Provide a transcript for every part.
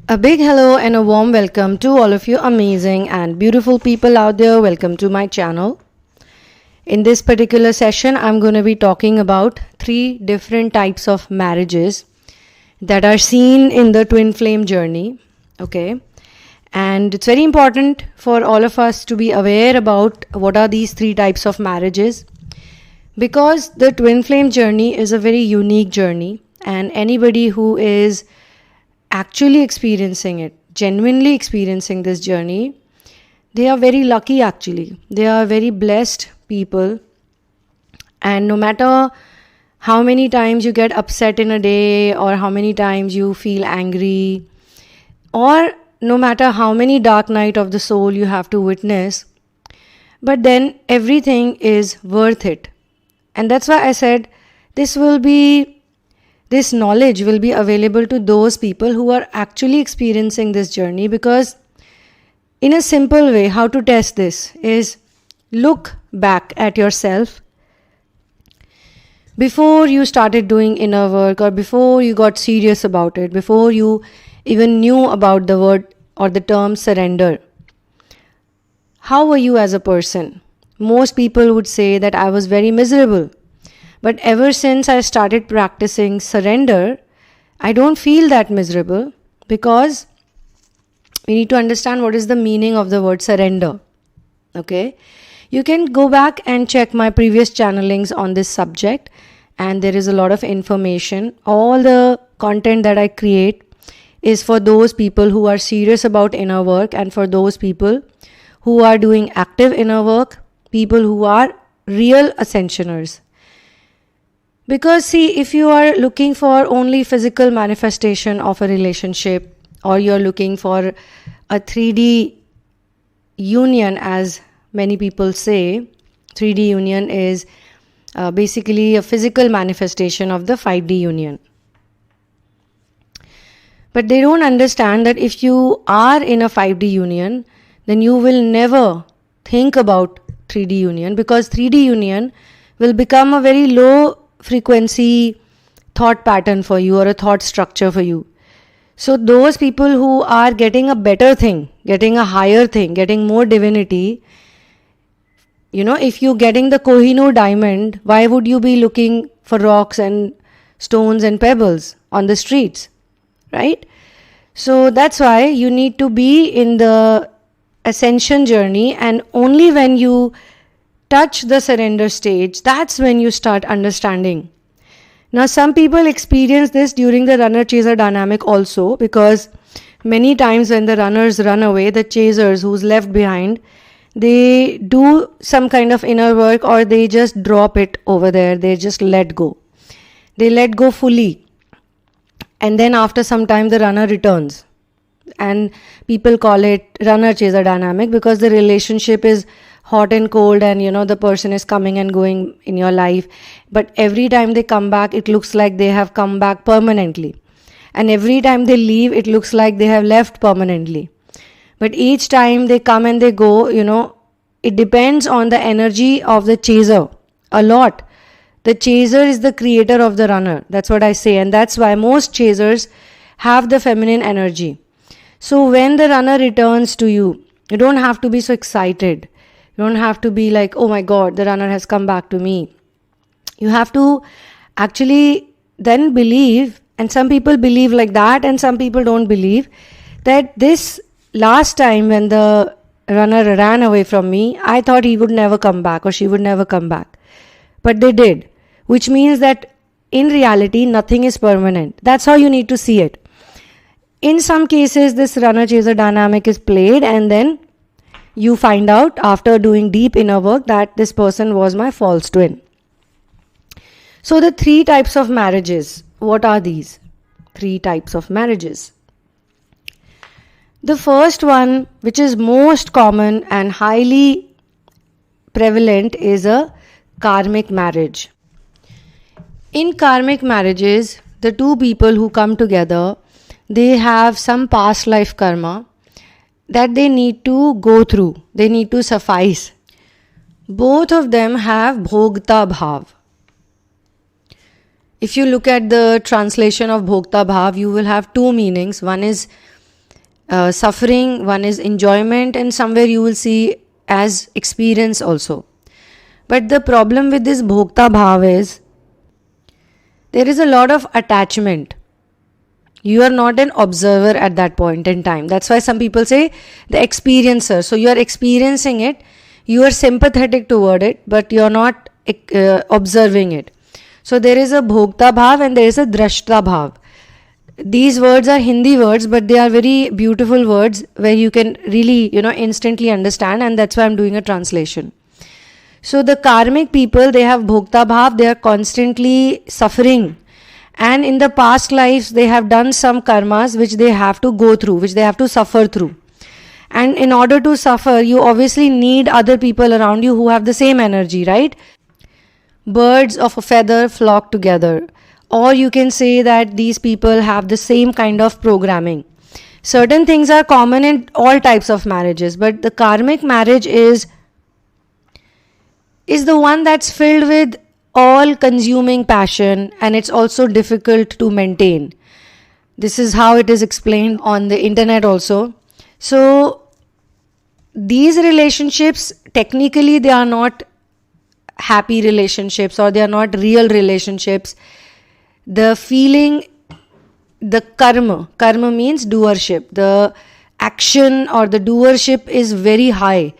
A big hello and a warm welcome to all of you amazing and beautiful people out there. Welcome to my channel. In this particular session, I'm going to be talking about 3 different types of marriages that are seen in the twin flame journey. Okay. And it's very important for all of us to be aware about what are these 3 types of marriages, because the twin flame journey is a very unique journey, and anybody who is actually experiencing it, genuinely experiencing this journey, they are very lucky actually. They are very blessed people. And no matter how many times you get upset in a day, or how many times you feel angry, or no matter how many dark night of the soul you have to witness, but then everything is worth it. And that's why I said this knowledge will be available to those people who are actually experiencing this journey. Because in a simple way, how to test this is look back at yourself before you started doing inner work, or before you got serious about it, before you even knew about the word or the term surrender. How were you as a person? Most people would say that I was very miserable. But ever since I started practicing surrender, I don't feel that miserable, because we need to understand what is the meaning of the word surrender. Okay? You can go back and check my previous channelings on this subject, and there is a lot of information. All the content that I create is for those people who are serious about inner work, and for those people who are doing active inner work, people who are real ascensioners. Because see, if you are looking for only physical manifestation of a relationship, or you're looking for a 3D union, as many people say, 3D union is basically a physical manifestation of the 5D union. But they don't understand that if you are in a 5D union, then you will never think about 3D union, because 3D union will become a very low frequency thought pattern for you, or a thought structure for you. So those people who are getting a better thing, getting a higher thing, getting more divinity, if you're getting the Kohinoor diamond, why would you be looking for rocks and stones and pebbles on the streets, right? So that's why you need to be in the ascension journey, and only when you touch the surrender stage, that's when you start understanding. Now, some people experience this during the runner-chaser dynamic also, because many times when the runners run away, the chasers who's left behind, they do some kind of inner work, or they just drop it over there. They just let go. They let go fully. And then after some time, the runner returns. And people call it runner-chaser dynamic, because the relationship is hot and cold, and the person is coming and going in your life. But every time they come back, it looks like they have come back permanently. And every time they leave, it looks like they have left permanently. But each time they come and they go, it depends on the energy of the chaser a lot. The chaser is the creator of the runner. That's what I say. And that's why most chasers have the feminine energy. So when the runner returns to you, you don't have to be so excited. You don't have to be like, oh my God, the runner has come back to me. You have to actually then believe, and some people believe like that, and some people don't believe, that this last time when the runner ran away from me, I thought he would never come back, or she would never come back. But they did, which means that in reality, nothing is permanent. That's how you need to see it. In some cases, this runner-chaser dynamic is played, and then you find out after doing deep inner work that this person was my false twin. So the 3 types of marriages, what are these 3 types of marriages? The first one, which is most common and highly prevalent, is a karmic marriage. In karmic marriages, the 2 people who come together, they have some past life karma that they need to go through. They need to suffice. Both of them have bhogta bhav. If you look at the translation of bhogta bhav, you will have 2 meanings. One is suffering, one is enjoyment, and somewhere you will see as experience also. But the problem with this bhokta bhav is there is a lot of attachment. You are not an observer at that point in time. That's why some people say the experiencer. So you are experiencing it, you are sympathetic toward it, but you are not observing it. So there is a bhokta bhav and there is a drashta bhav. These words are Hindi words, but they are very beautiful words where you can really, instantly understand, and that's why I'm doing a translation. So the karmic people, they have bhokta bhav, they are constantly suffering. And in the past lives, they have done some karmas which they have to go through, which they have to suffer through. And in order to suffer, you obviously need other people around you who have the same energy, right? Birds of a feather flock together. Or you can say that these people have the same kind of programming. Certain things are common in all types of marriages, but the karmic marriage is the one that's filled with all-consuming passion, and it's also difficult to maintain. This is how it is explained on the internet also. So these relationships, technically they are not happy relationships, or they are not real relationships. The feeling, the karma means doership. The action or the doership is very high.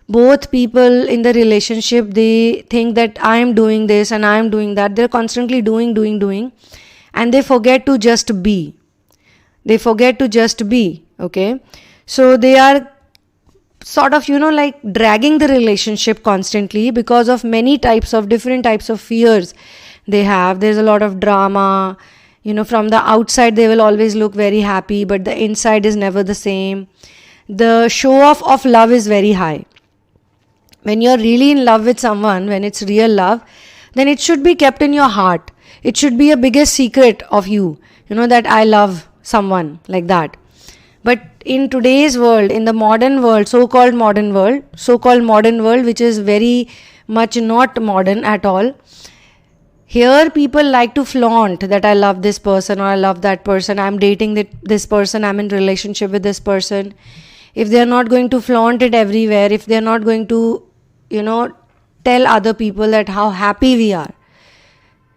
Both people in the relationship, they think that I am doing this and I am doing that. They're constantly doing, and they forget to just be. Okay? So they are sort of, like dragging the relationship constantly because of different types of fears they have. There's a lot of drama. From the outside they will always look very happy, but the inside is never the same. The show off of love is very high. When you're really in love with someone, when it's real love, then it should be kept in your heart. It should be a biggest secret of you, that I love someone like that. But in today's world, in the modern world, so-called modern world, which is very much not modern at all, here people like to flaunt that I love this person or I love that person, I'm dating this person, I'm in relationship with this person. If they are not going to flaunt it everywhere, if they are not going to tell other people that how happy we are.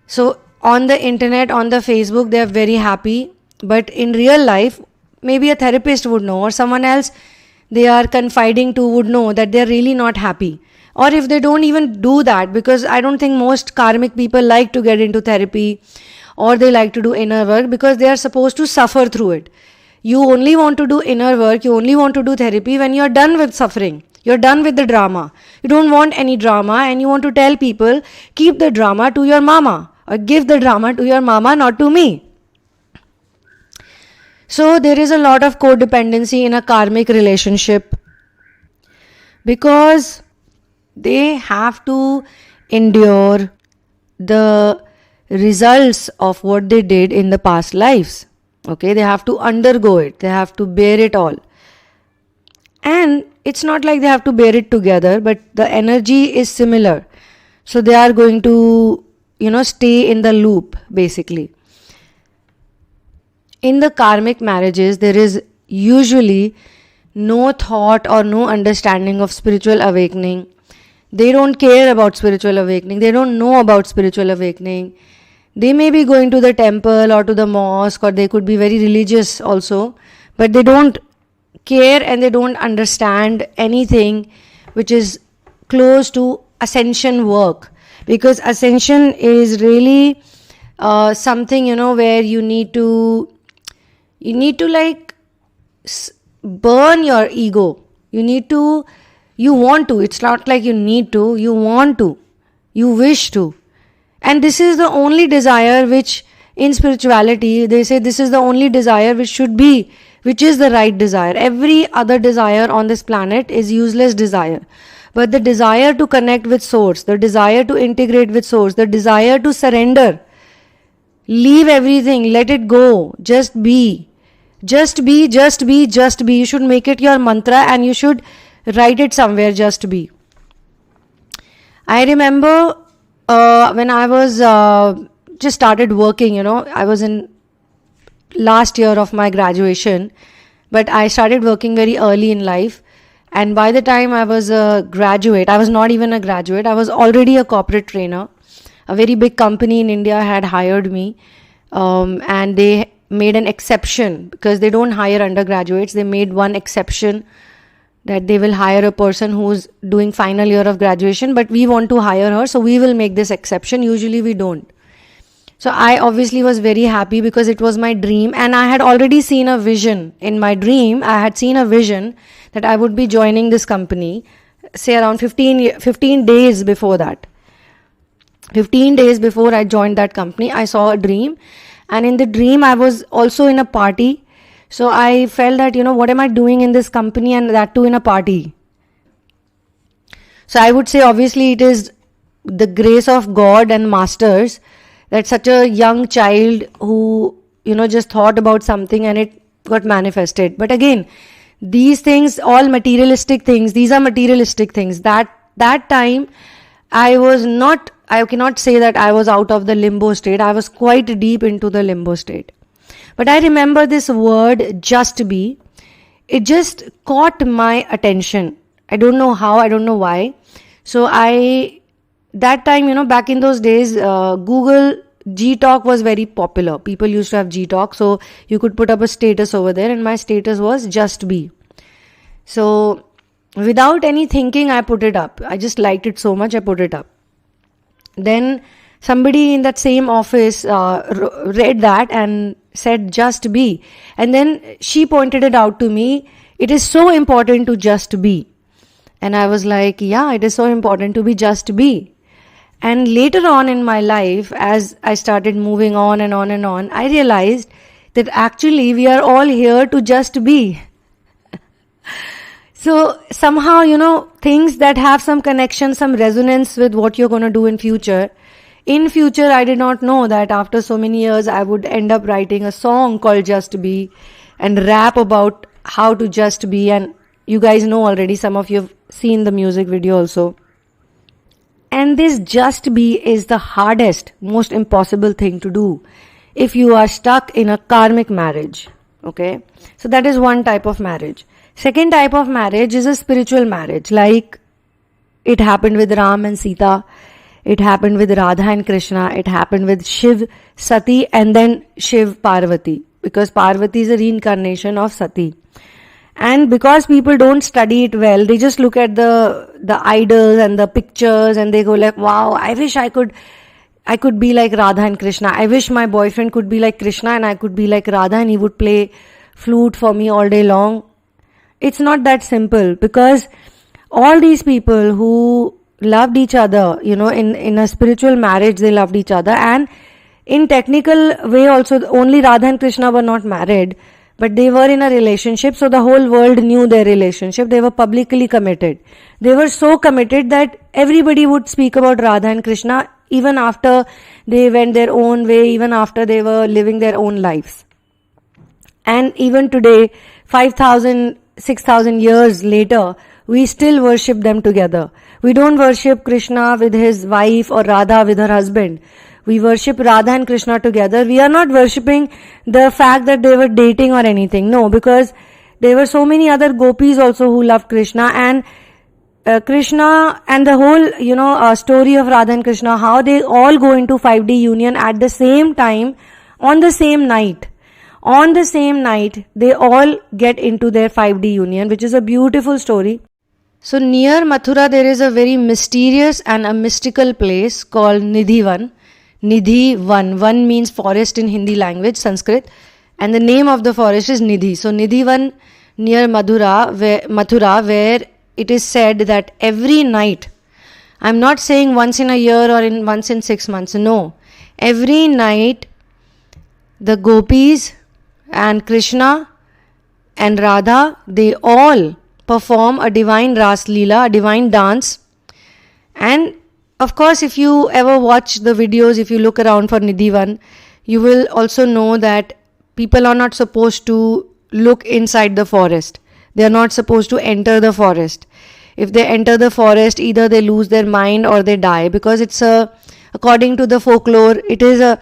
So on the internet, on the Facebook, they are very happy. But in real life, maybe a therapist would know, or someone else they are confiding to would know that they are really not happy. Or if they don't even do that, because I don't think most karmic people like to get into therapy, or they like to do inner work because they are supposed to suffer through it. You only want to do inner work, you only want to do therapy when you are done with suffering. You're done with the drama. You don't want any drama, and you want to tell people, keep the drama to your mama, or give the drama to your mama, not to me. So there is a lot of codependency in a karmic relationship because they have to endure the results of what they did in the past lives. Okay, they have to undergo it. They have to bear it all. And it's not like they have to bear it together, but the energy is similar. So they are going to, stay in the loop, basically. In the karmic marriages, there is usually no thought or no understanding of spiritual awakening. They don't care about spiritual awakening. They don't know about spiritual awakening. They may be going to the temple or to the mosque, or they could be very religious also, but they don't care and they don't understand anything which is close to ascension work. Because ascension is really something, where you need to like burn your ego. You want to. It's not like you need to. You want to. You wish to. And this is the only desire which in spirituality, they say this is the only desire which is the right desire. Every other desire on this planet is useless desire. But the desire to connect with Source, the desire to integrate with Source, the desire to surrender, leave everything, let it go, just be. Just be, just be, just be. You should make it your mantra and you should write it somewhere, just be. I remember when I was just started working, I was in last year of my graduation, But I started working very early in life. And by the time I was a graduate, I was not even a graduate, I was already a corporate trainer. A very big company in India had hired me, and they made an exception because they don't hire undergraduates. They made one exception that they will hire a person who's doing final year of graduation, but we want to hire her, so we will make this exception. Usually we don't. So I obviously was very happy because it was my dream, and I had already seen a vision. In my dream, I had seen a vision that I would be joining this company, say around 15 days before that. 15 days before I joined that company, I saw a dream, and in the dream I was also in a party. So I felt that, what am I doing in this company, and that too in a party. So I would say obviously it is the grace of God and masters that such a young child who, just thought about something and it got manifested. But again, these things, all materialistic things, these are materialistic things. That time I cannot say that I was out of the limbo state. I was quite deep into the limbo state. But I remember this word, just be. It just caught my attention. I don't know how, I don't know why. So that time, back in those days, Google G-Talk was very popular. People used to have G-Talk. So you could put up a status over there, and my status was just be. So without any thinking, I put it up. I just liked it so much, I put it up. Then somebody in that same office read that and said just be, and then she pointed it out to me. It is so important to just be. And I was like, yeah, it is so important to be just be. And later on in my life, as I started moving on and on and on, I realized that actually we are all here to just be. So somehow, things that have some connection, some resonance with what you're going to do in future. In future, I did not know that after so many years, I would end up writing a song called Just Be and rap about how to just be. And you guys know already, some of you have seen the music video also. And this just be is the hardest, most impossible thing to do if you are stuck in a karmic marriage. Okay? So that is one type of marriage. Second type of marriage is a spiritual marriage, like it happened with Ram and Sita. It happened with Radha and Krishna. It happened with Shiv, Sati, and then Shiv, Parvati. Because Parvati is a reincarnation of Sati. And because people don't study it well, they just look at the idols and the pictures and they go like, wow, I wish I could be like Radha and Krishna. I wish my boyfriend could be like Krishna and I could be like Radha and he would play flute for me all day long. It's not that simple, because all these people who loved each other, in a spiritual marriage, they loved each other, and in technical way also, only Radha and Krishna were not married, but they were in a relationship, so the whole world knew their relationship. They were publicly committed. They were so committed that everybody would speak about Radha and Krishna even after they went their own way, even after they were living their own lives. And even today, 5,000, 6,000 years later, we still worship them together. We don't worship Krishna with his wife or Radha with her husband. We worship Radha and Krishna together. We are not worshipping the fact that they were dating or anything. No, because there were so many other gopis also who loved Krishna, and Krishna and the whole, story of Radha and Krishna, how they all go into 5D union at the same time, on the same night. On the same night, they all get into their 5D union, which is a beautiful story. So near Mathura, there is a very mysterious and a mystical place called Nidhivan. Nidhivan. Van means forest in Hindi language, Sanskrit. And the name of the forest is Nidhi. So Nidhivan near Mathura, where it is said that every night, I'm not saying once in a year or once in 6 months, no. Every night, the gopis and Krishna and Radha, they all perform a divine Ras Leela, a divine dance. And of course, if you ever watch the videos, if you look around for Nidhivan, you will also know that people are not supposed to look inside the forest. They are not supposed to enter the forest. If they enter the forest, either they lose their mind or they die, because it's according to the folklore, it is a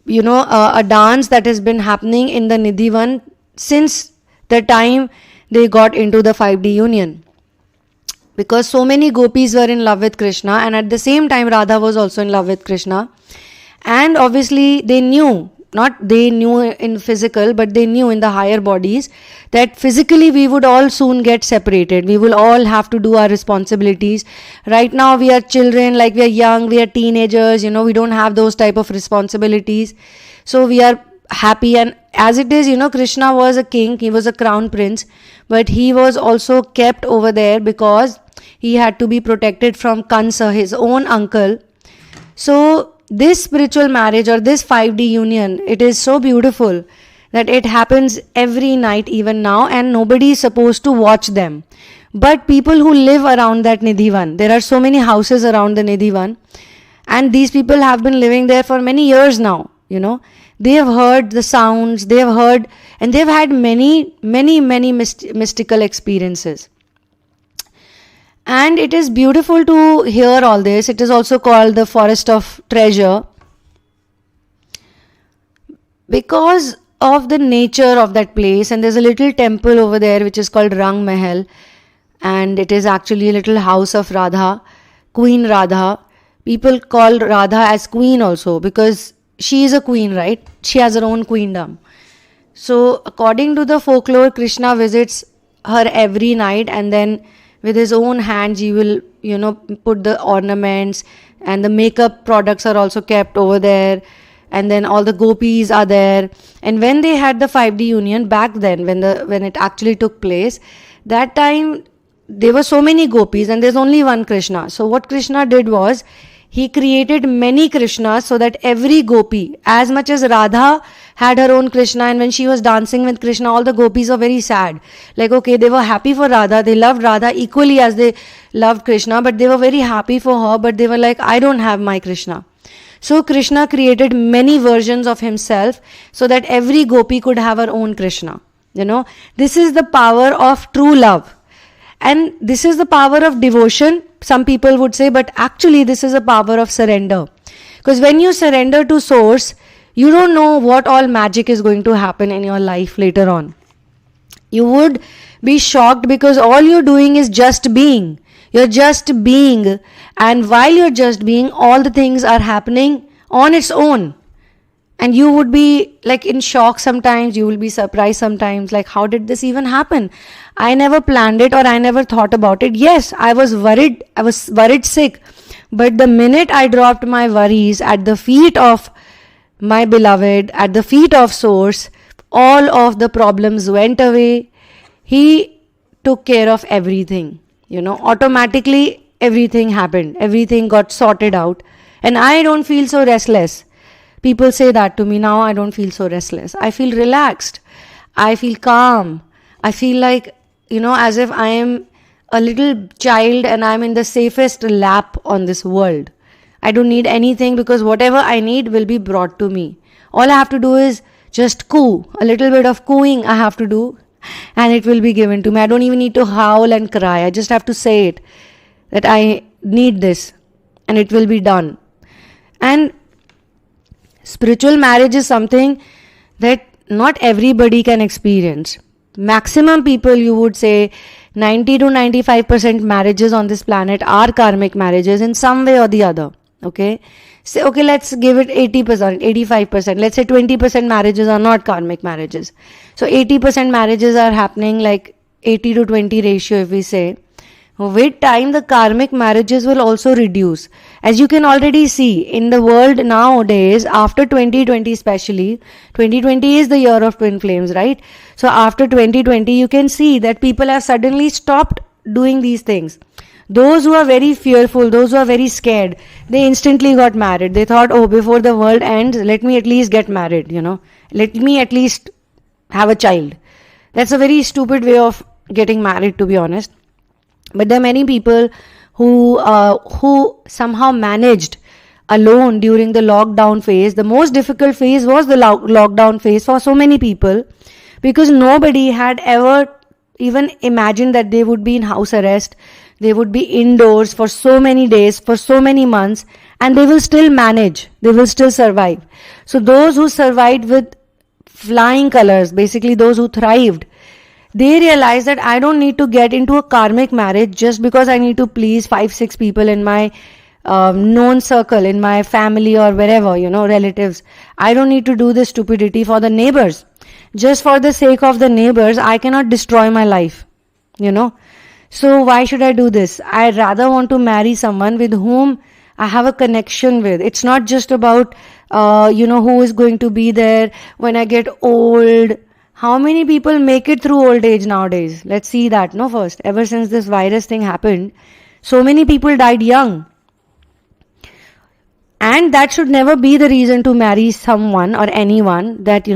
dance that has been happening in the Nidhivan since the time they got into the 5D union. Because so many gopis were in love with Krishna, and at the same time Radha was also in love with Krishna. And obviously they knew, not they knew in physical, but they knew in the higher bodies that physically we would all soon get separated. We will all have to do our responsibilities. Right now we are children, like we are young, we are teenagers, we don't have those type of responsibilities. So we are happy. And as it is, Krishna was a king, he was a crown prince, but he was also kept over there because he had to be protected from Kansa, his own uncle. So this spiritual marriage or this 5D union, it is so beautiful that it happens every night even now, and nobody is supposed to watch them. But people who live around that Nidhivan, there are so many houses around the Nidhivan, and these people have been living there for many years now, They have heard the sounds, they have heard, and they have had many mystical experiences. And it is beautiful to hear all this. It is also called the forest of treasure because of the nature of that place. And there's a little temple over there which is called Rang Mahal, and it is actually a little house of Radha, Queen Radha. People call Radha as queen also because she is a queen, right? She has her own queendom. So according to the folklore, Krishna visits her every night, and then with his own hands he will, put the ornaments, and the makeup products are also kept over there, and then all the gopis are there. And when they had the 5D union back then, when it actually took place, that time there were so many gopis and there's only one Krishna. So what Krishna did was, he created many Krishnas so that every gopi, as much as Radha had her own Krishna, and when she was dancing with Krishna, all the gopis were very sad. Like, okay, they were happy for Radha, they loved Radha equally as they loved Krishna, but they were very happy for her, but they were like, I don't have my Krishna. So Krishna created many versions of himself so that every gopi could have her own Krishna. This is the power of true love. And this is the power of devotion, some people would say, but actually this is a power of surrender. Because when you surrender to source, you don't know what all magic is going to happen in your life later on. You would be shocked because all you're doing is just being. You're just being. And while you're just being, all the things are happening on its own. And you would be like in shock sometimes, you will be surprised sometimes, like how did this even happen? I never planned it or I never thought about it. Yes, I was worried sick. But the minute I dropped my worries at the feet of my beloved, at the feet of source, all of the problems went away. He took care of everything. Automatically everything happened. Everything got sorted out. And I don't feel so restless. People say that to me. Now I don't feel so restless. I feel relaxed. I feel calm. I feel like, as if I am a little child and I'm in the safest lap on this world. I don't need anything because whatever I need will be brought to me. All I have to do is just coo. A little bit of cooing I have to do and it will be given to me. I don't even need to howl and cry. I just have to say it, that I need this, and it will be done. And spiritual marriage is something that not everybody can experience. Maximum people, you would say 90 to 95% marriages on this planet are karmic marriages in some way or the other. Okay, say okay, let's give it 80%, 85%. Let's say 20% marriages are not karmic marriages. So 80% marriages are happening like 80 to 20 ratio, if we say. With time, the karmic marriages will also reduce. As you can already see in the world nowadays, after 2020 especially, 2020 is the year of twin flames, right? So after 2020, you can see that people have suddenly stopped doing these things. Those who are very fearful, those who are very scared, they instantly got married. They thought, oh, before the world ends, let me at least get married, Let me at least have a child. That's a very stupid way of getting married, to be honest. But there are many people who somehow managed alone during the lockdown phase. The most difficult phase was the lockdown phase for so many people, because nobody had ever even imagined that they would be in house arrest. They would be indoors for so many days, for so many months, and they will still manage. They will still survive. So those who survived with flying colors, basically those who thrived, They realize that I don't need to get into a karmic marriage just because I need to please 5-6 people in my known circle, in my family or wherever, relatives. I don't need to do this stupidity for the neighbors. Just for the sake of the neighbors, I cannot destroy my life, So why should I do this? I rather want to marry someone with whom I have a connection with. It's not just about, who is going to be there when I get old. How many people make it through old age nowadays? Let's see that, first. Ever since this virus thing happened, so many people died young. And that should never be the reason to marry someone or anyone that,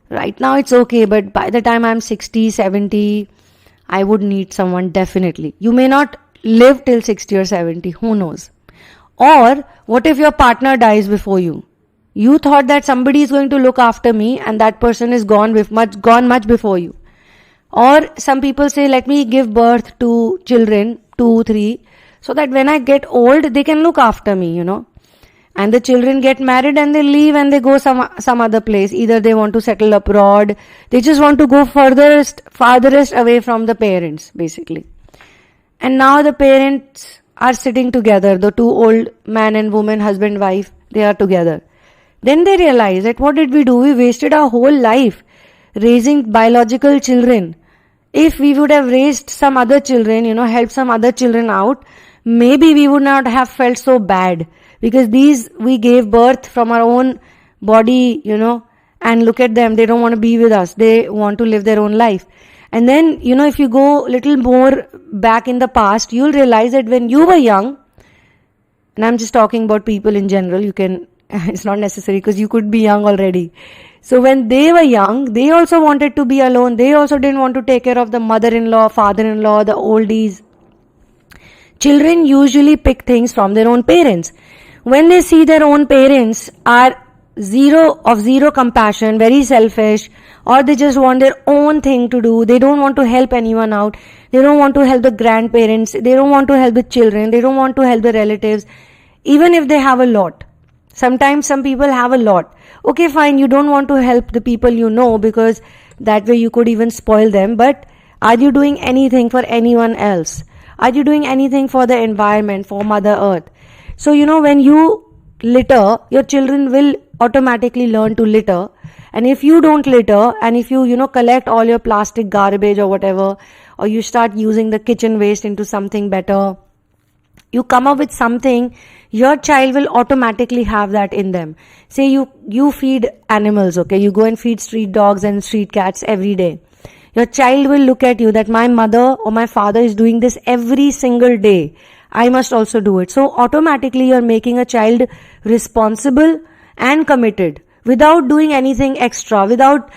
right now it's okay, but by the time I'm 60, 70, I would need someone definitely. You may not live till 60 or 70, who knows? Or what if your partner dies before you? You thought that somebody is going to look after me and that person is gone much before you. Or some people say, let me give birth to children, 2, 3, so that when I get old, they can look after me, And the children get married and they leave and they go some other place. Either they want to settle abroad. They just want to go farthest away from the parents, basically. And now the parents are sitting together. The two old man and woman, husband, wife, they are together. Then they realize that what did we do? We wasted our whole life raising biological children. If we would have raised some other children, helped some other children out, maybe we would not have felt so bad. Because these we gave birth from our own body, and look at them, they don't want to be with us. They want to live their own life. And then, if you go little more back in the past, you'll realize that when you were young, and I'm just talking about people in general, it's not necessary because you could be young already. So when they were young, they also wanted to be alone. They also didn't want to take care of the mother-in-law, father-in-law, the oldies. Children usually pick things from their own parents. When they see their own parents are zero compassion, very selfish, or they just want their own thing to do, they don't want to help anyone out, they don't want to help the grandparents, they don't want to help the children, they don't want to help the relatives, even if they have a lot. Sometimes some people have a lot. Okay, fine, you don't want to help the people because that way you could even spoil them, but are you doing anything for anyone else? Are you doing anything for the environment, for Mother Earth? So, when you litter, your children will automatically learn to litter. And if you don't litter, and if you, collect all your plastic garbage or whatever, or you start using the kitchen waste into something better, you come up with something, your child will automatically have that in them. Say you feed animals, okay? You go and feed street dogs and street cats every day. Your child will look at you that my mother or my father is doing this every single day. I must also do it. So automatically you're making a child responsible and committed without doing anything extra, without,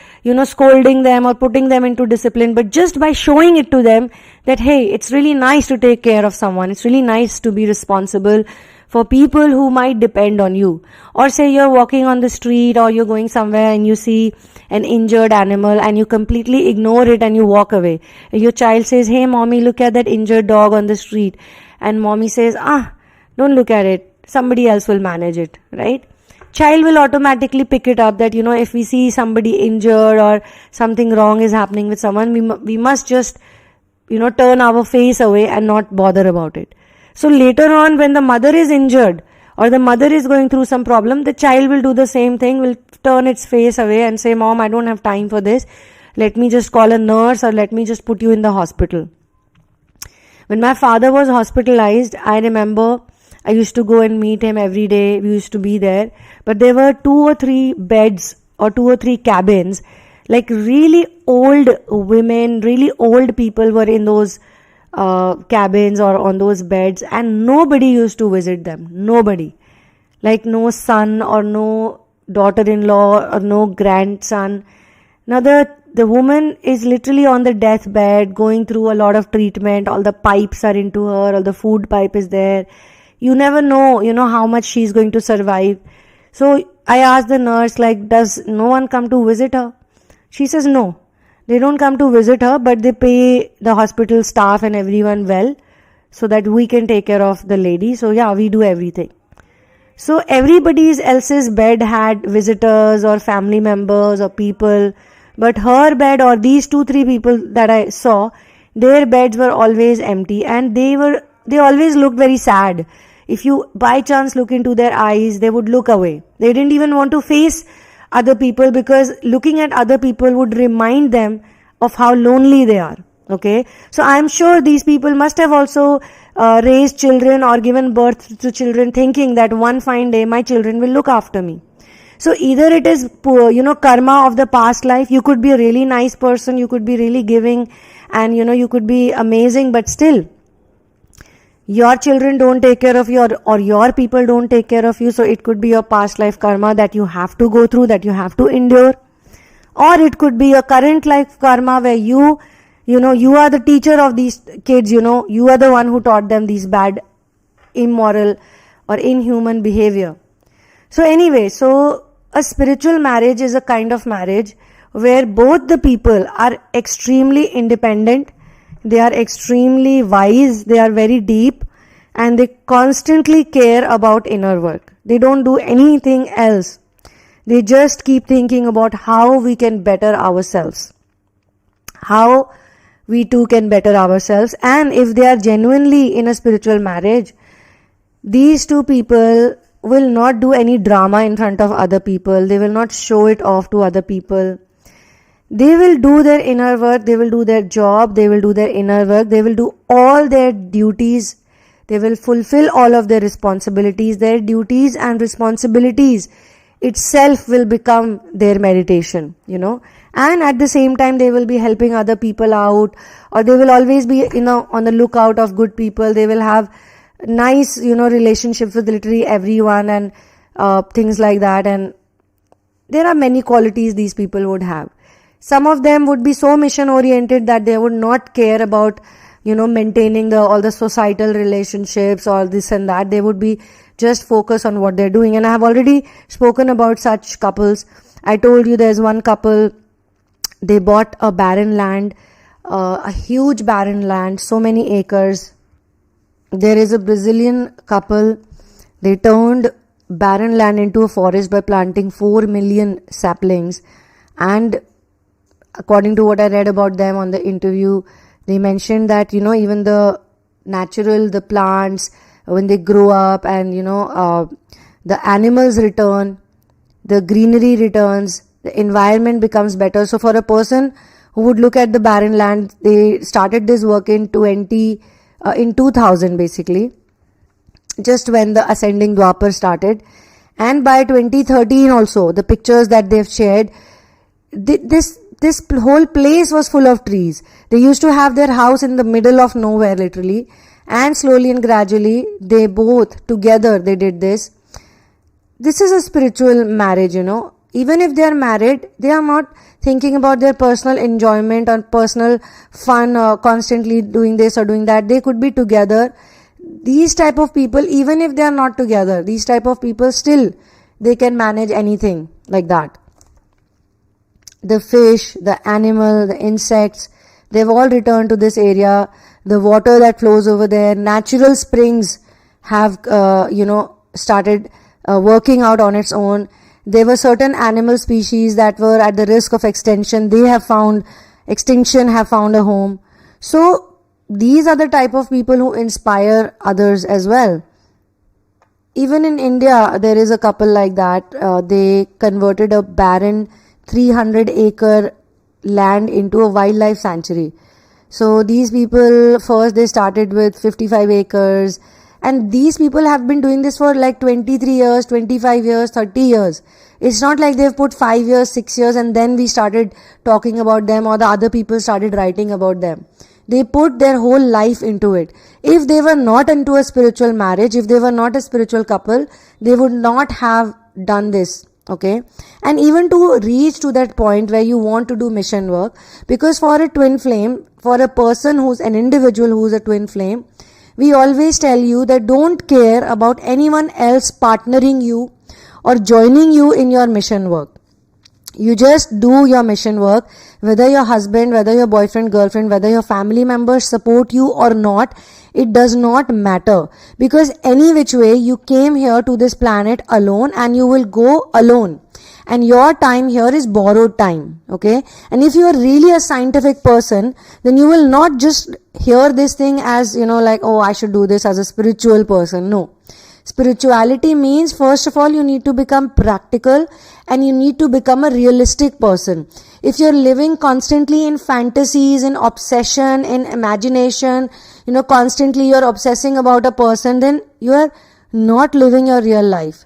scolding them or putting them into discipline, but just by showing it to them that, hey, it's really nice to take care of someone. It's really nice to be responsible for people who might depend on you. Or say you're walking on the street or you're going somewhere and you see an injured animal and you completely ignore it and you walk away. Your child says, hey mommy, look at that injured dog on the street. And mommy says, don't look at it. Somebody else will manage it, right? Child will automatically pick it up that, if we see somebody injured or something wrong is happening with someone, we must just, turn our face away and not bother about it. So later on, when the mother is injured or the mother is going through some problem, the child will do the same thing, will turn its face away and say, Mom, I don't have time for this. Let me just call a nurse or let me just put you in the hospital. When my father was hospitalized, I remember I used to go and meet him every day. We used to be there. But there were 2 or 3 beds or 2 or 3 cabins. Like really old women, really old people were in those cabins or on those beds, and nobody used to visit them. Nobody. Like no son or no daughter-in-law or no grandson. Now the woman is literally on the deathbed, going through a lot of treatment. All the pipes are into her, all the food pipe is there. You never know, how much she's going to survive. So I asked the nurse, does no one come to visit her? She says no. They don't come to visit her, but they pay the hospital staff and everyone well so that we can take care of the lady. So yeah, we do everything. So everybody else's bed had visitors or family members or people But her bed, or these 2-3 people that I saw, their beds were always empty, and they always looked very sad. If you by chance look into their eyes, they would look away. They didn't even want to face other people, because looking at other people would remind them of how lonely they are. Okay, so I'm sure these people must have also raised children or given birth to children, thinking that one fine day my children will look after me. So either it is poor, karma of the past life. You could be a really nice person, you could be really giving, and you could be amazing, but still your children don't take care of you, or your people don't take care of you. So it could be your past life karma that you have to go through, that you have to endure. Or it could be your current life karma, where you are the teacher of these kids, you are the one who taught them these bad, immoral or inhuman behavior. So anyway, so a spiritual marriage is a kind of marriage where both the people are extremely independent, they are extremely wise, they are very deep, and they constantly care about inner work. They don't do anything else. They just keep thinking about how we can better ourselves, how we too can better ourselves. And if they are genuinely in a spiritual marriage, these two people will not do any drama in front of other people. They will not show it off to other people. They will do their inner work, they will do their job, they will do their inner work, they will do all their duties, they will fulfill all of their responsibilities. Their duties and responsibilities itself will become their meditation, and at the same time they will be helping other people out, or they will always be on the lookout of good people. They will have nice relationships with literally everyone, and things like that. And there are many qualities these people would have. Some of them would be so mission oriented that they would not care about maintaining all the societal relationships or this and that. They would be just focus on what they're doing. And I have already spoken about such couples. I told you there's one couple, they bought a barren land, a huge barren land, so many acres. There is a Brazilian couple, they turned barren land into a forest by planting 4 million saplings. And according to what I read about them on the interview, they mentioned that even the plants, when they grow up, and the animals return, the greenery returns, the environment becomes better. So for a person who would look at the barren land, they started this work in 2000 basically, just when the ascending Dwapar started. And by 2013 also, the pictures that they've shared, this whole place was full of trees. They used to have their house in the middle of nowhere literally, and slowly and gradually they both together they did this. This is a spiritual marriage. Even if they are married, they are not thinking about their personal enjoyment or personal fun, constantly doing this or doing that. They could be together. These type of people, even if they are not together, these type of people still, they can manage anything like that. The fish, the animal, the insects, they've all returned to this area. The water that flows over there, natural springs have, started working out on its own. There were certain animal species that were at the risk of extinction. Have found a home. So these are the type of people who inspire others as well. Even in India, there is a couple like that. They converted a barren 300-acre land into a wildlife sanctuary. So these people, first they started with 55 acres, and these people have been doing this for like 23 years, 25 years, 30 years. It's not like they've put 5 years, 6 years and then we started talking about them, or the other people started writing about them. They put their whole life into it. If they were not into a spiritual marriage, if they were not a spiritual couple, they would not have done this. Okay, and even to reach to that point where you want to do mission work, because for a twin flame, for a person who's an individual who's a twin flame, we always tell you that don't care about anyone else partnering you or joining you in your mission work. You just do your mission work, whether your husband, whether your boyfriend, girlfriend, whether your family members support you or not, it does not matter, because any which way you came here to this planet alone and you will go alone. and your time here is borrowed time. Okay, and if you are really a scientific person, then you will not just hear this thing as, like, oh, I should do this as a spiritual person. No. Spirituality means, first of all, you need to become practical and you need to become a realistic person. If you're living constantly in fantasies, in obsession, in imagination, constantly you're obsessing about a person, then you're not living your real life.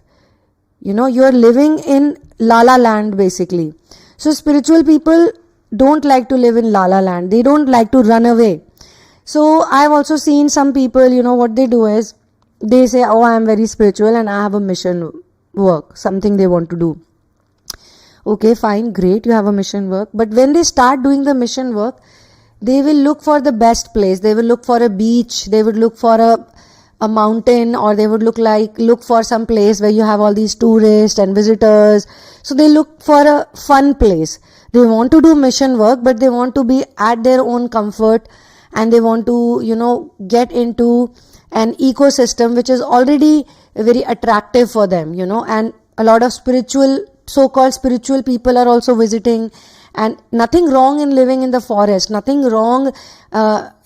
You're living in la la land basically. So spiritual people don't like to live in la la land. They don't like to run away. So I've also seen some people, what they do is, they say, oh, I am very spiritual and I have a mission work, something they want to do. Okay, fine, great, you have a mission work. But when they start doing the mission work, they will look for the best place. They will look for a beach. They would look for a mountain, or they would look for some place where you have all these tourists and visitors. So they look for a fun place. They want to do mission work, but they want to be at their own comfort, and they want to, get into an ecosystem which is already very attractive for them, and a lot of so-called spiritual people are also visiting. And nothing wrong in living in the forest, nothing wrong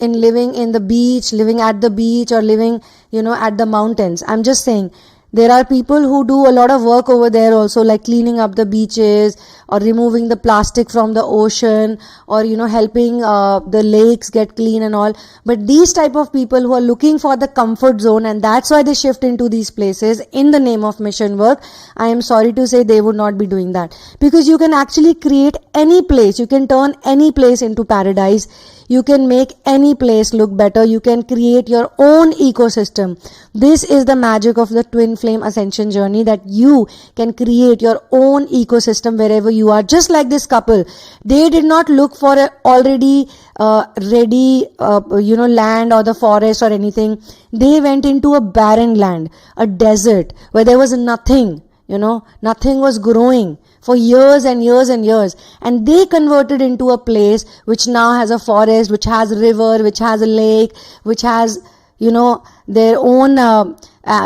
in living in the beach, living at the beach, or living, at the mountains. I'm just saying, there are people who do a lot of work over there also, like cleaning up the beaches, or removing the plastic from the ocean, or helping the lakes get clean and all. But these type of people who are looking for the comfort zone, and that's why they shift into these places in the name of mission work, I am sorry to say they would not be doing that. Because you can actually create any place, you can turn any place into paradise. You can make any place look better. You can create your own ecosystem. This is the magic of the twin flame ascension journey, that you can create your own ecosystem wherever you are. Just like this couple, they did not look for a already ready land or the forest or anything. They went into a barren land, a desert where there was nothing. Nothing was growing for years and years and years, and they converted into a place which now has a forest, which has a river, which has a lake, which has their own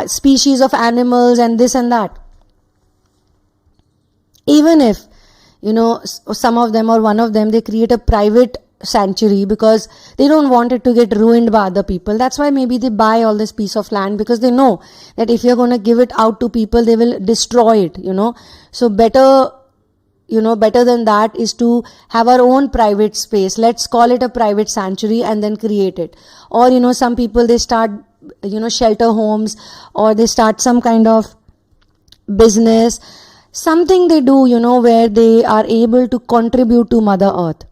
species of animals and this and that. Even if some of them or one of them, they create a private sanctuary because they don't want it to get ruined by other people. That's why maybe they buy all this piece of land, because they know that if you're going to give it out to people, they will destroy it. So better than that is to have our own private space. Let's call it a private sanctuary and then create it. Or some people, they start shelter homes, or they start some kind of business, something they do where they are able to contribute to Mother Earth.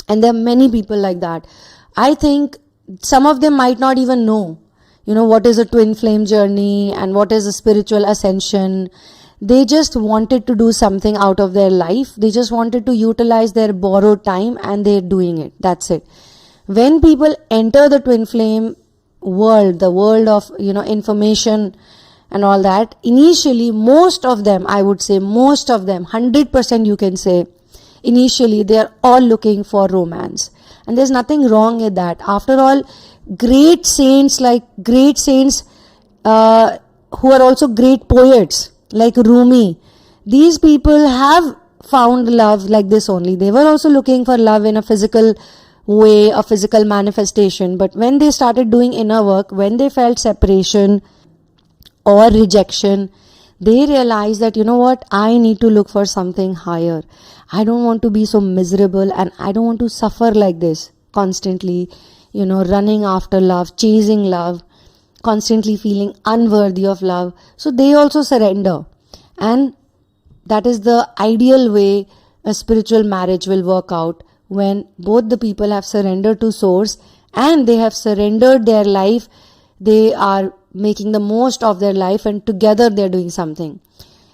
And there are many people like that. I think some of them might not even know, what is a twin flame journey and what is a spiritual ascension. They just wanted to do something out of their life. They just wanted to utilize their borrowed time, and they're doing it. That's it. When people enter the twin flame world, the world of, information and all that, initially, most of them, I would say, 100% you can say, initially, they are all looking for romance. And there's nothing wrong with that. After all, great saints who are also great poets, like Rumi, these people have found love like this only. They were also looking for love in a physical way, a physical manifestation. But when they started doing inner work, when they felt separation or rejection, they realized that, I need to look for something higher. I don't want to be so miserable, and I don't want to suffer like this constantly, running after love, chasing love, constantly feeling unworthy of love. So they also surrender. And that is the ideal way a spiritual marriage will work out, when both the people have surrendered to source and they have surrendered their life. They are making the most of their life, and together they're doing something.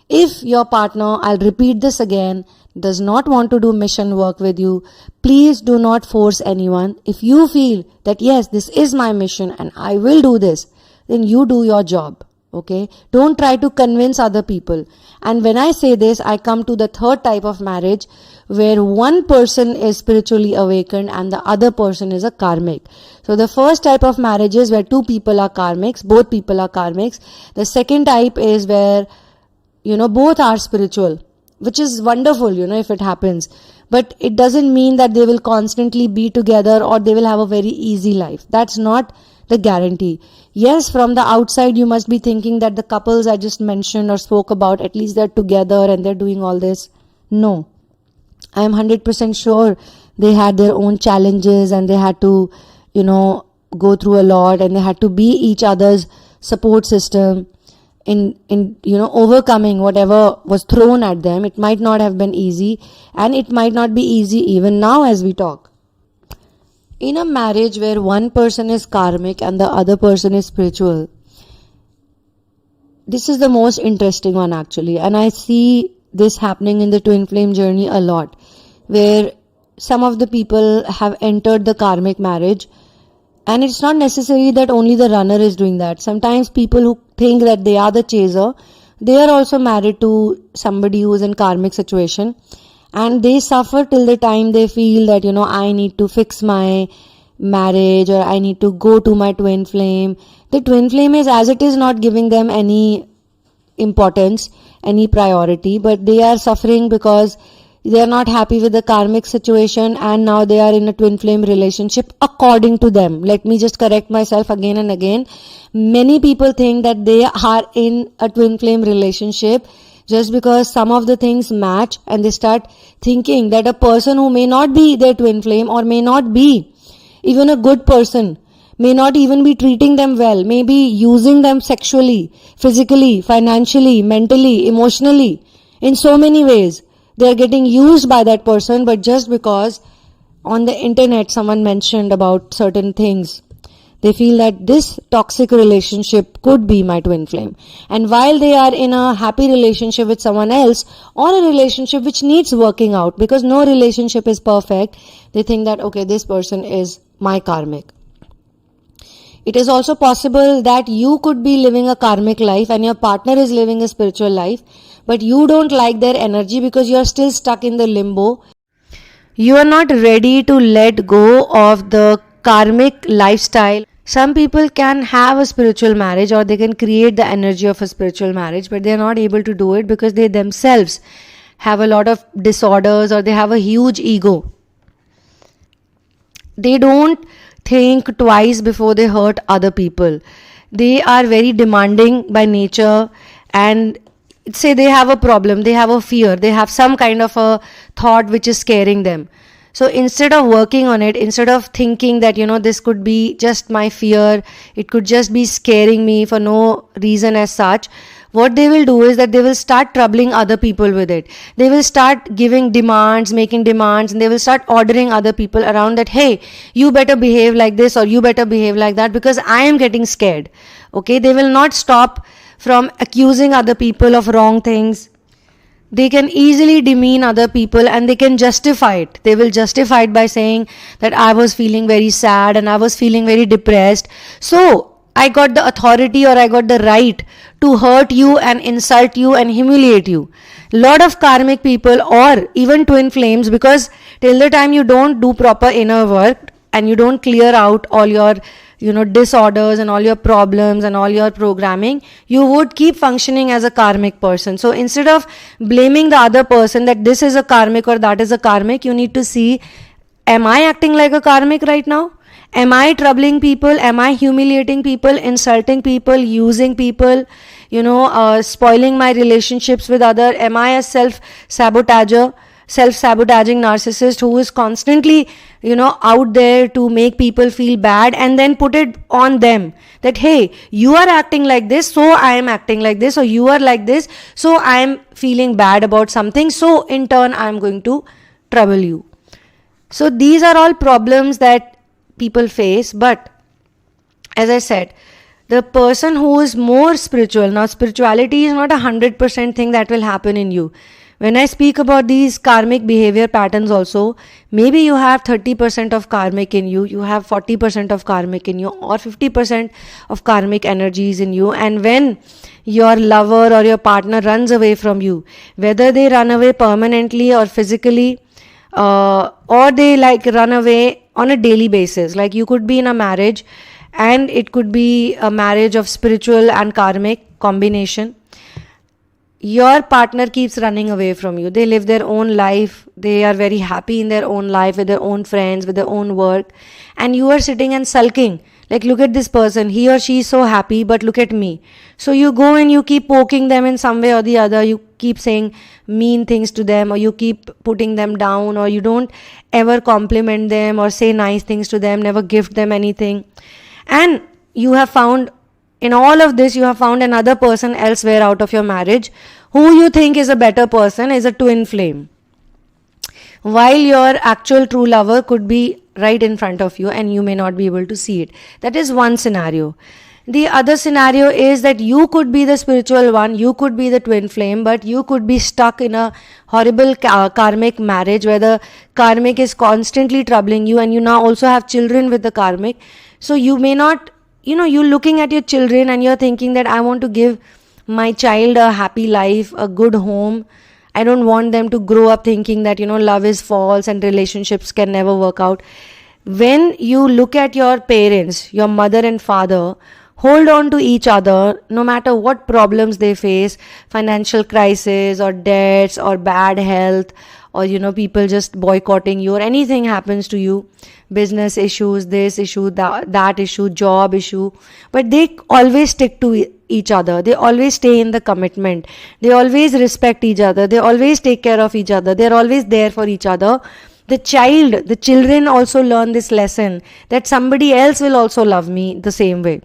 If your partner, I'll repeat this again, does not want to do mission work with you, please do not force anyone. If you feel that yes, this is my mission and I will do this, then you do your job. Okay? Don't try to convince other people. And when I say this, I come to the third type of marriage, where one person is spiritually awakened and the other person is a karmic. So the first type of marriage is where two people are karmics, both people are karmics. The second type is where both are spiritual, which is wonderful, if it happens. But it doesn't mean that they will constantly be together or they will have a very easy life. That's not the guarantee. Yes, from the outside, you must be thinking that the couples I just mentioned or spoke about, at least they're together and they're doing all this. No. I am 100% sure they had their own challenges and they had to, go through a lot, and they had to be each other's support system in overcoming whatever was thrown at them. It might not have been easy, and it might not be easy even now as we talk. In a marriage where one person is karmic and the other person is spiritual, this is the most interesting one actually, and I see this happening in the twin flame journey a lot, where some of the people have entered the karmic marriage, and it's not necessary that only the runner is doing that. Sometimes people who think that they are the chaser, they are also married to somebody who is in karmic situation, and they suffer till the time they feel that, I need to fix my marriage, or I need to go to my twin flame. The twin flame is as it is not giving them any importance, any priority, but they are suffering because they are not happy with the karmic situation, and now they are in a twin flame relationship according to them. Let me just correct myself again and again. Many people think that they are in a twin flame relationship just because some of the things match, and they start thinking that a person who may not be their twin flame, or may not be even a good person, may not even be treating them well, may be using them sexually, physically, financially, mentally, emotionally, in so many ways. They are getting used by that person, but just because on the internet someone mentioned about certain things, they feel that this toxic relationship could be my twin flame. And while they are in a happy relationship with someone else, or a relationship which needs working out, because no relationship is perfect, they think that, okay, this person is my karmic. It is also possible that you could be living a karmic life and your partner is living a spiritual life, but you don't like their energy because you are still stuck in the limbo. You are not ready to let go of the karmic lifestyle. Some people can have a spiritual marriage, or they can create the energy of a spiritual marriage, but they are not able to do it because they themselves have a lot of disorders, or they have a huge ego. They don't think twice before they hurt other people. They are very demanding by nature, and say they have a problem, they have a fear, they have some kind of a thought which is scaring them. So instead of working on it, instead of thinking that, this could be just my fear, it could just be scaring me for no reason as such, what they will do is that they will start troubling other people with it. They will start giving demands, making demands, and they will start ordering other people around that, hey, you better behave like this, or you better behave like that, because I am getting scared. Okay, they will not stop from accusing other people of wrong things. They can easily demean other people, and they can justify it. They will justify it by saying that I was feeling very sad and I was feeling very depressed, so I got the authority, or I got the right to hurt you and insult you and humiliate you. Lot of karmic people, or even twin flames, because till the time you don't do proper inner work and you don't clear out all your disorders and all your problems and all your programming, you would keep functioning as a karmic person. So instead of blaming the other person that this is a karmic or that is a karmic, you need to see, am I acting like a karmic right now? Am I troubling people? Am I humiliating people, insulting people, using people, spoiling my relationships with other? Am I a self-sabotaging narcissist who is constantly, out there to make people feel bad and then put it on them that, hey, you are acting like this, so I am acting like this, or you are like this, so I am feeling bad about something, so in turn I am going to trouble you. So these are all problems that people face. But as I said, the person who is more spiritual, now spirituality is not 100% thing that will happen in you. When I speak about these karmic behavior patterns also, maybe you have 30% of karmic in you, you have 40% of karmic in you, or 50% of karmic energies in you. And when your lover or your partner runs away from you, whether they run away permanently or physically, or they run away on a daily basis, like you could be in a marriage and it could be a marriage of spiritual and karmic combination. your partner keeps running away from you. They live their own life. They are very happy in their own life, with their own friends, with their own work. And you are sitting and sulking. Like, look at this person. He or she is so happy, but look at me. So you go and you keep poking them in some way or the other. You keep saying mean things to them, or you keep putting them down, or you don't ever compliment them or say nice things to them, never gift them anything. And you have found, in all of this, you have found another person elsewhere out of your marriage who you think is a better person, is a twin flame, while your actual true lover could be right in front of you and you may not be able to see it. That is one scenario. The other scenario is that you could be the spiritual one, you could be the twin flame, but you could be stuck in a horrible karmic marriage where the karmic is constantly troubling you, and you now also have children with the karmic. So you may not, you're looking at your children and you're thinking that I want to give my child a happy life, a good home. I don't want them to grow up thinking that, love is false and relationships can never work out. When you look at your parents, your mother and father, hold on to each other no matter what problems they face, financial crisis or debts or bad health, or people just boycotting you, or anything happens to you, business issues, this issue, that issue, job issue, but they always stick to each other. They always stay in the commitment. They always respect each other. They always take care of each other. They're always there for each other. The children also learn this lesson that somebody else will also love me the same way.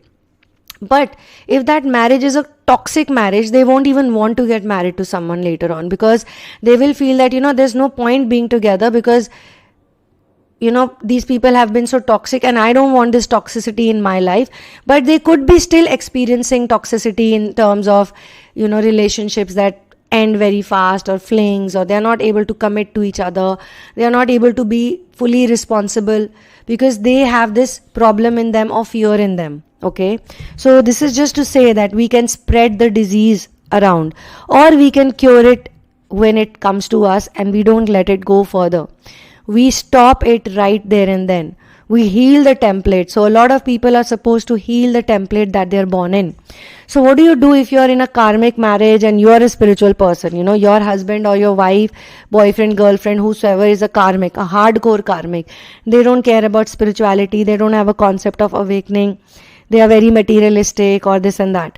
But if that marriage is a toxic marriage, they won't even want to get married to someone later on, because they will feel that, there's no point being together because, these people have been so toxic and I don't want this toxicity in my life. But they could be still experiencing toxicity in terms of, relationships that end very fast, or flings, or they're not able to commit to each other. They're not able to be fully responsible because they have this problem in them, or fear in them. Okay, so this is just to say that we can spread the disease around, or we can cure it when it comes to us and we don't let it go further. We stop it right there and then. We heal the template. So a lot of people are supposed to heal the template that they're born in. So what do you do if you're in a karmic marriage and you're a spiritual person? Your husband or your wife, boyfriend, girlfriend, whosoever is a karmic, a hardcore karmic. They don't care about spirituality. They don't have a concept of awakening. They are very materialistic, or this and that.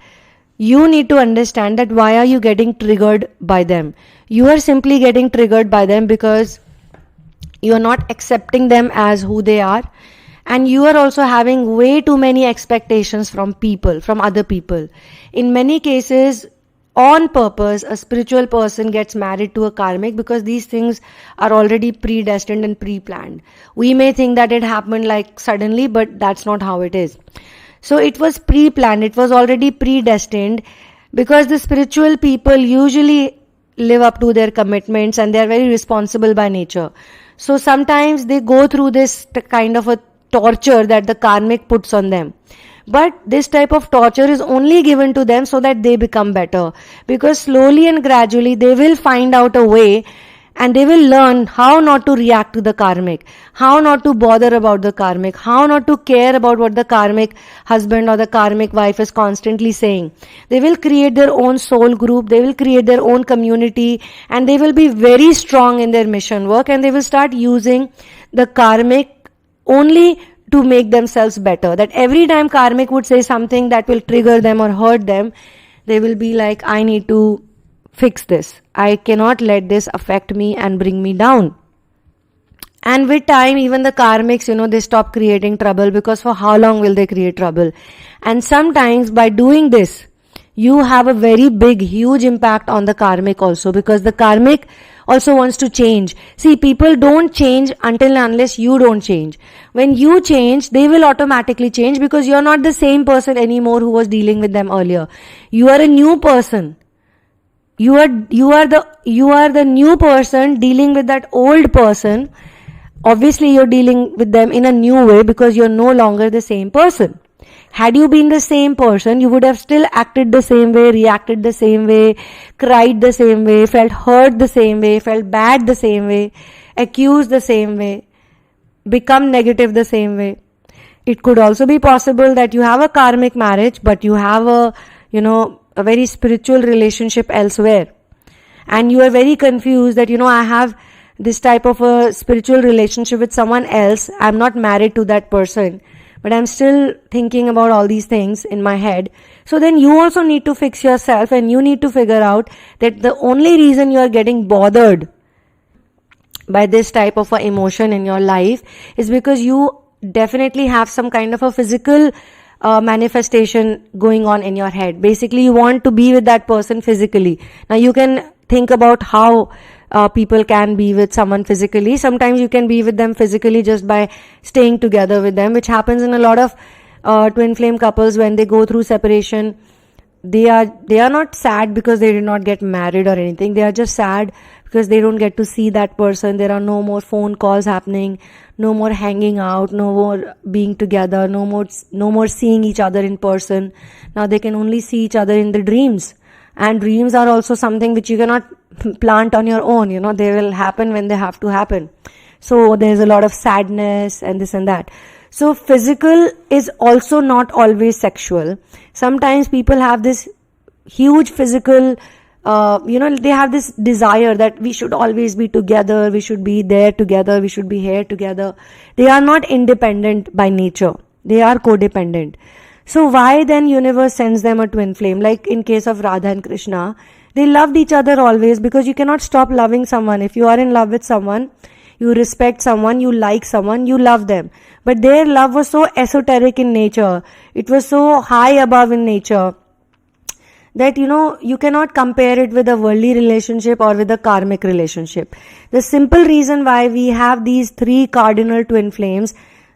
You need to understand that why are you getting triggered by them? You are simply getting triggered by them because you are not accepting them as who they are, and you are also having way too many expectations from other people. In many cases, on purpose, a spiritual person gets married to a karmic because these things are already predestined and pre-planned. We may think that it happened like suddenly, but that's not how it is. So it was pre-planned, it was already predestined, because the spiritual people usually live up to their commitments and they are very responsible by nature. So sometimes they go through this kind of a torture that the karmic puts on them. But this type of torture is only given to them so that they become better. Because slowly and gradually they will find out a way, and they will learn how not to react to the karmic, how not to bother about the karmic, how not to care about what the karmic husband or the karmic wife is constantly saying. They will create their own soul group, they will create their own community, and they will be very strong in their mission work, and they will start using the karmic only to make themselves better. That every time karmic would say something that will trigger them or hurt them, they will be like, I need to fix this. I cannot let this affect me and bring me down. And with time, even the karmics, they stop creating trouble, because for how long will they create trouble? And sometimes by doing this, you have a very big, huge impact on the karmic also, because the karmic also wants to change. See, people don't change until and unless you don't change. When you change, they will automatically change, because you're not the same person anymore who was dealing with them earlier. You are a new person. You are the new person dealing with that old person. Obviously, you're dealing with them in a new way because you're no longer the same person. Had you been the same person, you would have still acted the same way, reacted the same way, cried the same way, felt hurt the same way, felt bad the same way, accused the same way, become negative the same way. It could also be possible that you have a karmic marriage, but you have a, a very spiritual relationship elsewhere, and you are very confused that, I have this type of a spiritual relationship with someone else. I'm not married to that person, but I'm still thinking about all these things in my head. So then you also need to fix yourself, and you need to figure out that the only reason you are getting bothered by this type of a emotion in your life is because you definitely have some kind of a physical manifestation going on in your head. Basically, you want to be with that person physically. Now, you can think about how people can be with someone physically. Sometimes you can be with them physically just by staying together with them, which happens in a lot of twin flame couples when they go through separation. They are not sad because they did not get married or anything. They are just sad because they don't get to see that person. There are no more phone calls happening, no more hanging out, no more being together, no more seeing each other in person. Now they can only see each other in the dreams. And dreams are also something which you cannot plant on your own. They will happen when they have to happen. So there's a lot of sadness and this and that. So physical is also not always sexual. Sometimes people have this huge physical, they have this desire that we should always be together, we should be there together, we should be here together. They are not independent by nature. They are codependent. So why then universe sends them a twin flame? Like in case of Radha and Krishna, they loved each other always, because you cannot stop loving someone. If you are in love with someone, you respect someone, you like someone, you love them. But their love was so esoteric in nature. It was so high above in nature that, you cannot compare it with a worldly relationship or with a karmic relationship. The simple reason why we have these three cardinal twin flames,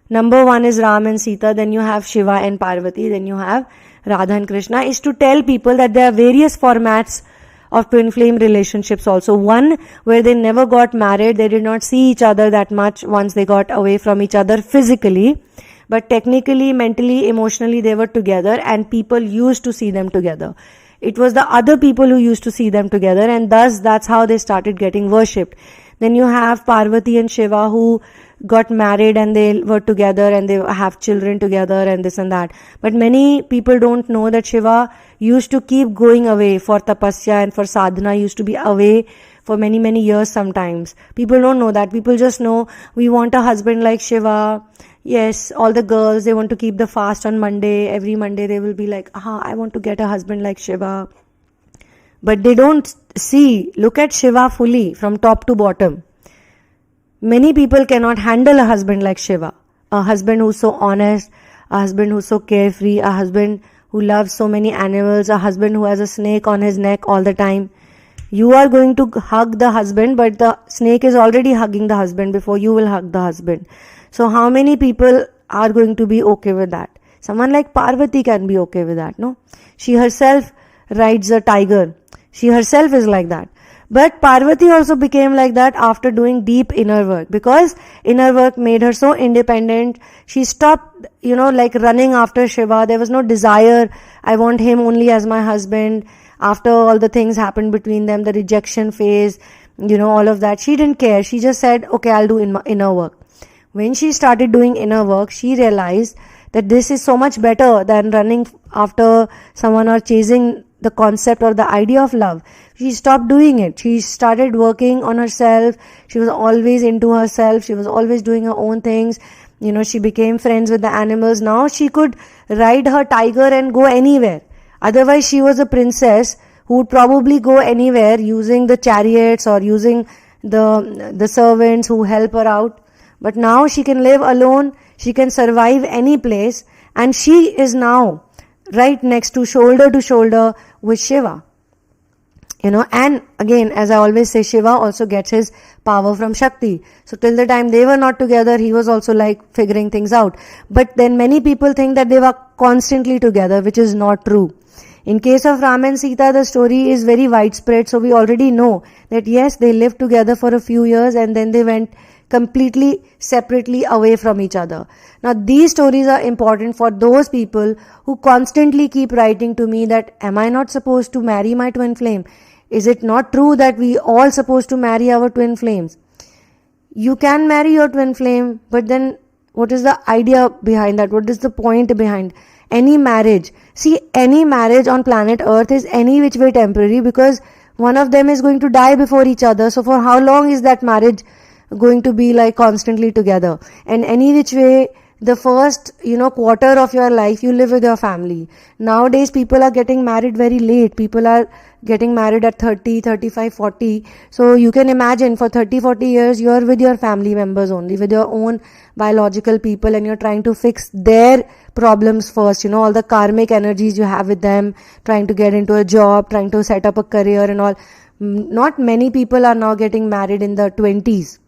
number one is Ram and Sita, then you have Shiva and Parvati, then you have Radha and Krishna, is to tell people that there are various formats of twin flame relationships also. One where they never got married, they did not see each other that much once they got away from each other physically, but technically, mentally, emotionally they were together, and people used to see them together. It was the other people who used to see them together, and thus that's how they started getting worshipped. Then you have Parvati and Shiva who got married and they were together and they have children together and this and that. But many people don't know that Shiva used to keep going away for tapasya and for sadhana, used to be away for many, many years sometimes. People don't know that. People just know we want a husband like Shiva. Yes, all the girls, they want to keep the fast on Monday. Every Monday they will be like, I want to get a husband like Shiva. But they don't look at Shiva fully from top to bottom. Many people cannot handle a husband like Shiva. A husband who's so honest, a husband who's so carefree, a husband who loves so many animals, a husband who has a snake on his neck all the time. You are going to hug the husband, but the snake is already hugging the husband before you will hug the husband. So how many people are going to be okay with that? Someone like Parvati can be okay with that, no? She herself rides a tiger. She herself is like that. But Parvati also became like that after doing deep inner work, because inner work made her so independent. She stopped, like running after Shiva. There was no desire, I want him only as my husband. After all the things happened between them, the rejection phase, all of that, she didn't care. She just said, okay, I'll do inner work. When she started doing inner work, she realized that this is so much better than running after someone or chasing the concept or the idea of love. She stopped doing it. She started working on herself. She was always into herself. She was always doing her own things. She became friends with the animals. Now she could ride her tiger and go anywhere. Otherwise, she was a princess who would probably go anywhere using the chariots or using the servants who help her out. But now she can live alone. She can survive any place. And she is now right next to shoulder with Shiva. And again, as I always say, Shiva also gets his power from Shakti. So till the time they were not together, he was also like figuring things out. But then many people think that they were constantly together, which is not true. In case of Ram and Sita, the story is very widespread. So we already know that yes, they lived together for a few years and then they went completely separately away from each other. Now these stories are important for those people who constantly keep writing to me that, am I not supposed to marry my twin flame? Is it not true that we all supposed to marry our twin flames? You can marry your twin flame, but then what is the idea behind that? What is the point behind? any marriage. See, any marriage on planet Earth is any which way temporary, because one of them is going to die before each other. So for how long is that marriage going to be like constantly together? And any which way, the first, quarter of your life, you live with your family. Nowadays, people are getting married very late. People are getting married at 30, 35, 40. So you can imagine for 30, 40 years, you're with your family members only, with your own biological people, and you're trying to fix their problems first. All the karmic energies you have with them, trying to get into a job, trying to set up a career and all. Not many people are now getting married in the 20s,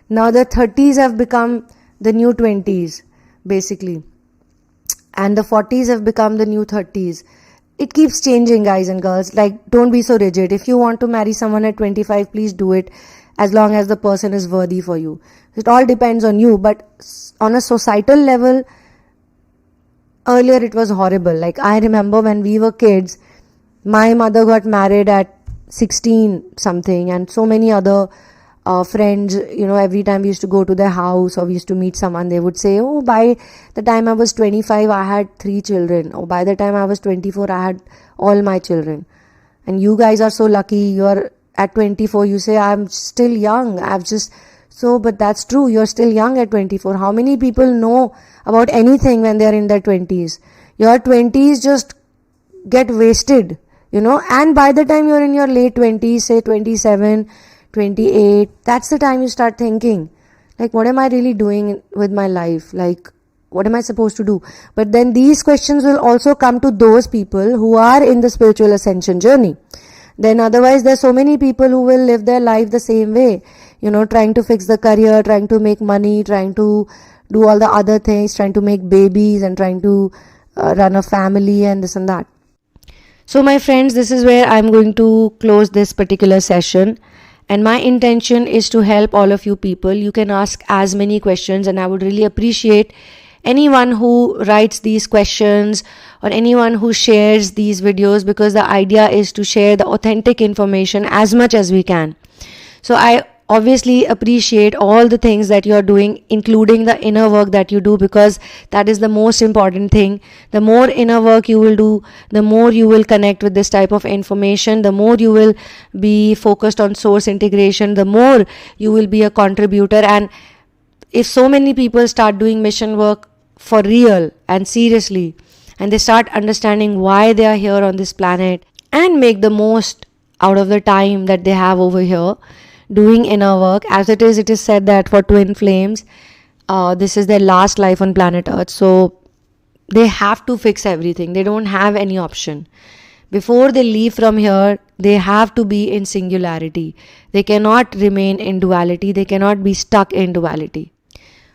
Now the 30s have become the new 20s, basically. And the 40s have become the new 30s. It keeps changing, guys and girls. Like, don't be so rigid. If you want to marry someone at 25, please do it, as long as the person is worthy for you. It all depends on you. But on a societal level, earlier it was horrible. Like, I remember when we were kids, my mother got married at 16 something, and so many other friends, every time we used to go to their house or we used to meet someone, they would say, oh, by the time I was 25, I had 3 children. Or by the time I was 24, I had all my children. And you guys are so lucky. You're at 24, you say, I'm still young. But that's true. You're still young at 24. How many people know about anything when they're in their 20s? Your 20s just get wasted, and by the time you're in your late 20s, say 27, 28, that's the time you start thinking, like, what am I really doing with my life? Like, what am I supposed to do? But then these questions will also come to those people who are in the spiritual ascension journey. Then otherwise, there's so many people who will live their life the same way, trying to fix the career, trying to make money, trying to do all the other things, trying to make babies and trying to run a family and this and that. So my friends, this is where I'm going to close this particular session. And my intention is to help all of you people. You can ask as many questions, and I would really appreciate anyone who writes these questions or anyone who shares these videos, because the idea is to share the authentic information as much as we can. So I obviously appreciate all the things that you're doing, including the inner work that you do, because that is the most important thing. The more inner work you will do, the more you will connect with this type of information, the more you will be focused on source integration, the more you will be a contributor. And if so many people start doing mission work for real and seriously, and they start understanding why they are here on this planet and make the most out of the time that they have over here doing inner work, as it is said that for twin flames, this is their last life on planet Earth. So they have to fix everything. They don't have any option. Before they leave from here, they have to be in singularity. They cannot remain in duality. They cannot be stuck in duality.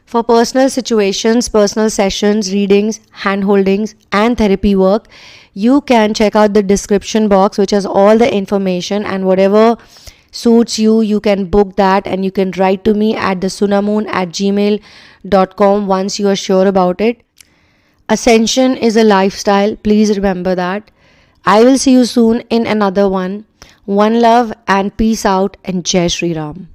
For personal situations, personal sessions, readings, handholdings, and therapy work, you can check out the description box, which has all the information, and whatever suits you, you can book that, and you can write to me at the sunamoon@gmail.com once you are sure about it. Ascension is a lifestyle. Please remember that. I will see you soon in another one. One love and peace out, and Jai Shri Ram.